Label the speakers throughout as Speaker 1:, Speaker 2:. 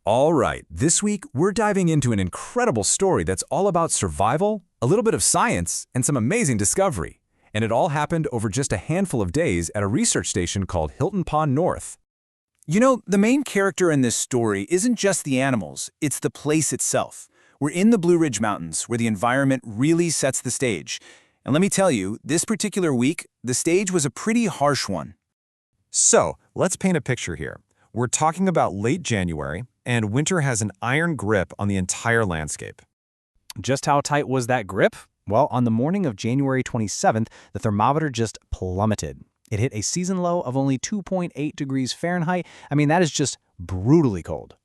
Speaker 1: All right, this week we're diving into an incredible story that's all about survival, a little bit of science, and some amazing discovery. And it all happened over just a handful of days at a research station called Hilton Pond North.
Speaker 2: You know, the main character in this story isn't just the animals, it's the place itself. We're in the Blue Ridge Mountains, where the environment really sets the stage. And let me tell you, this particular week, the stage was a pretty harsh one.
Speaker 3: So, let's paint a picture here. We're talking about late January, and winter has an iron grip on the entire landscape.
Speaker 4: Just how tight was that grip? Well, on the morning of January 27th, the thermometer just plummeted. It hit a season low of only 2.8 degrees Fahrenheit. I mean, that is just brutally cold.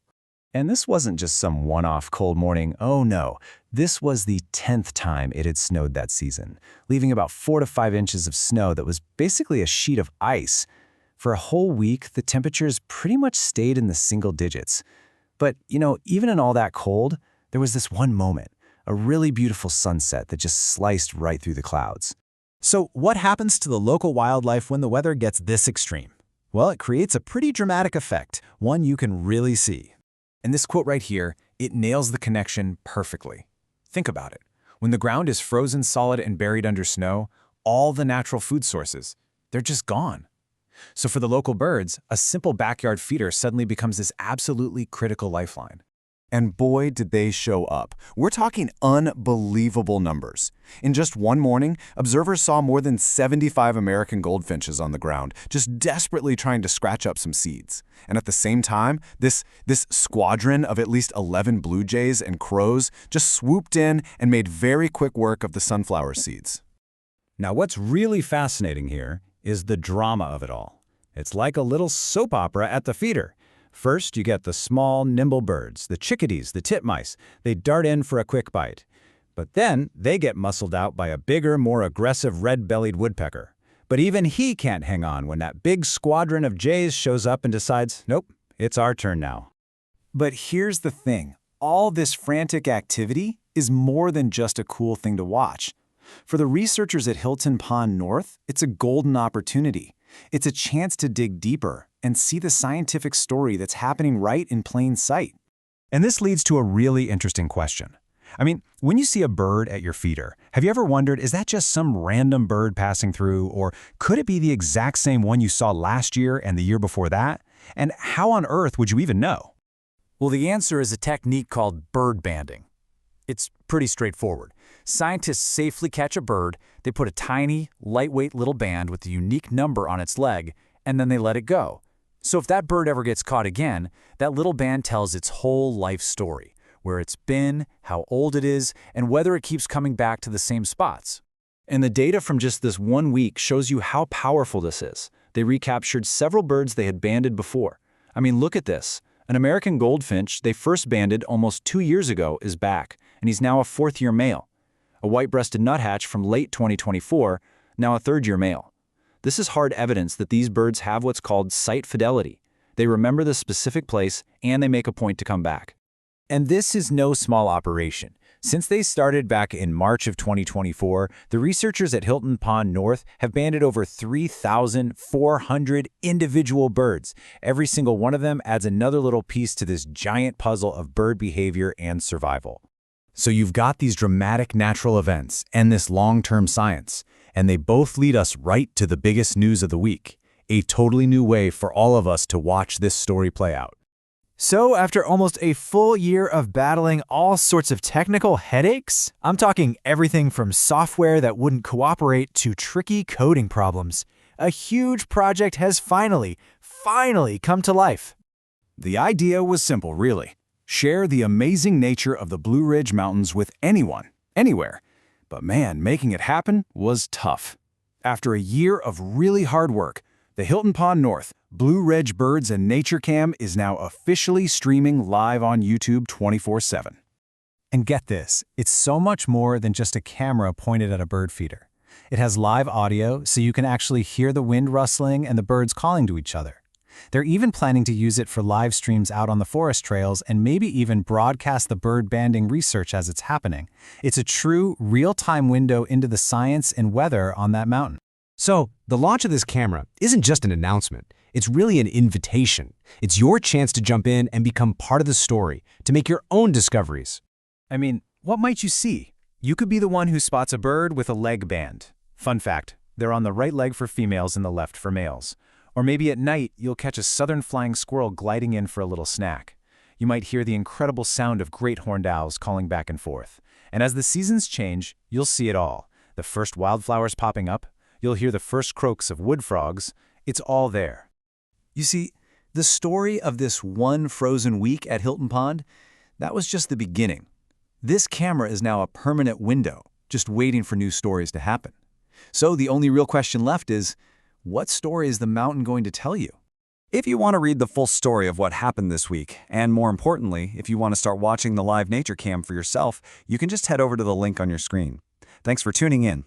Speaker 5: And this wasn't just some one-off cold morning. Oh no, this was the 10th time it had snowed that season, leaving about 4 to 5 inches of snow that was basically a sheet of ice. For a whole week, the temperatures pretty much stayed in the single digits. But, you know, even in all that cold, there was this one moment, a really beautiful sunset that just sliced right through the clouds.
Speaker 6: So what happens to the local wildlife when the weather gets this extreme? Well, it creates a pretty dramatic effect, one you can really see.
Speaker 2: And this quote right here, it nails the connection perfectly. Think about it. When the ground is frozen solid and buried under snow, all the natural food sources, they're just gone. So for the local birds, a simple backyard feeder suddenly becomes this absolutely critical lifeline.
Speaker 3: And boy, did they show up. We're talking unbelievable numbers. In just one morning, observers saw more than 75 American goldfinches on the ground, just desperately trying to scratch up some seeds. And at the same time, this squadron of at least 11 blue jays and crows just swooped in and made very quick work of the sunflower seeds.
Speaker 1: Now, what's really fascinating here is the drama of it all. It's like a little soap opera at the feeder. First, you get the small, nimble birds, the chickadees, the titmice. They dart in for a quick bite. But then, they get muscled out by a bigger, more aggressive red-bellied woodpecker. But even he can't hang on when that big squadron of jays shows up and decides, nope, it's our turn now.
Speaker 2: But here's the thing. All this frantic activity is more than just a cool thing to watch. For the researchers at Hilton Pond North, it's a golden opportunity. It's a chance to dig deeper and see the scientific story that's happening right in plain sight.
Speaker 1: And this leads to a really interesting question. I mean, when you see a bird at your feeder, have you ever wondered, is that just some random bird passing through, or could it be the exact same one you saw last year and the year before that? And how on earth would you even know?
Speaker 7: Well, the answer is a technique called bird banding. It's pretty straightforward. Scientists safely catch a bird, they put a tiny, lightweight little band with a unique number on its leg, and then they let it go. So if that bird ever gets caught again, that little band tells its whole life story, where it's been, how old it is, and whether it keeps coming back to the same spots.
Speaker 4: And the data from just this 1 week shows you how powerful this is. They recaptured several birds they had banded before. I mean, look at this. An American goldfinch they first banded almost 2 years ago is back, and he's now a 4th-year male. A white-breasted nuthatch from late 2024, now a 3rd-year male. This is hard evidence that these birds have what's called site fidelity. They remember the specific place, and they make a point to come back.
Speaker 2: And this is no small operation. Since they started back in March of 2024, the researchers at Hilton Pond North have banded over 3,400 individual birds. Every single one of them adds another little piece to this giant puzzle of bird behavior and survival. So you've got these dramatic natural events and this long-term science, and they both lead us right to the biggest news of the week, a totally new way for all of us to watch this story play out.
Speaker 6: So after almost a full year of battling all sorts of technical headaches, I'm talking everything from software that wouldn't cooperate to tricky coding problems, a huge project has finally come to life.
Speaker 2: The idea was simple, really. Share the amazing nature of the Blue Ridge Mountains with anyone, anywhere. But man, making it happen was tough. After a year of really hard work, the Hilton Pond North Blue Ridge Birds and Nature Cam is now officially streaming live on YouTube 24/7.
Speaker 6: And get this, it's so much more than just a camera pointed at a bird feeder. It has live audio, so you can actually hear the wind rustling and the birds calling to each other. They're even planning to use it for live streams out on the forest trails and maybe even broadcast the bird banding research as it's happening. It's a true, real-time window into the science and weather on that mountain.
Speaker 8: So, the launch of this camera isn't just an announcement. It's really an invitation. It's your chance to jump in and become part of the story, to make your own discoveries.
Speaker 2: I mean, what might you see? You could be the one who spots a bird with a leg band. Fun fact, they're on the right leg for females and the left for males. Or maybe at night, you'll catch a southern flying squirrel gliding in for a little snack. You might hear the incredible sound of great horned owls calling back and forth. And as the seasons change, you'll see it all. The first wildflowers popping up, you'll hear the first croaks of wood frogs. It's all there.
Speaker 4: You see, the story of this one frozen week at Hilton Pond, that was just the beginning. This camera is now a permanent window, just waiting for new stories to happen. So the only real question left is, what story is the mountain going to tell you?
Speaker 3: If you want to read the full story of what happened this week, and more importantly, if you want to start watching the live nature cam for yourself, you can just head over to the link on your screen. Thanks for tuning in.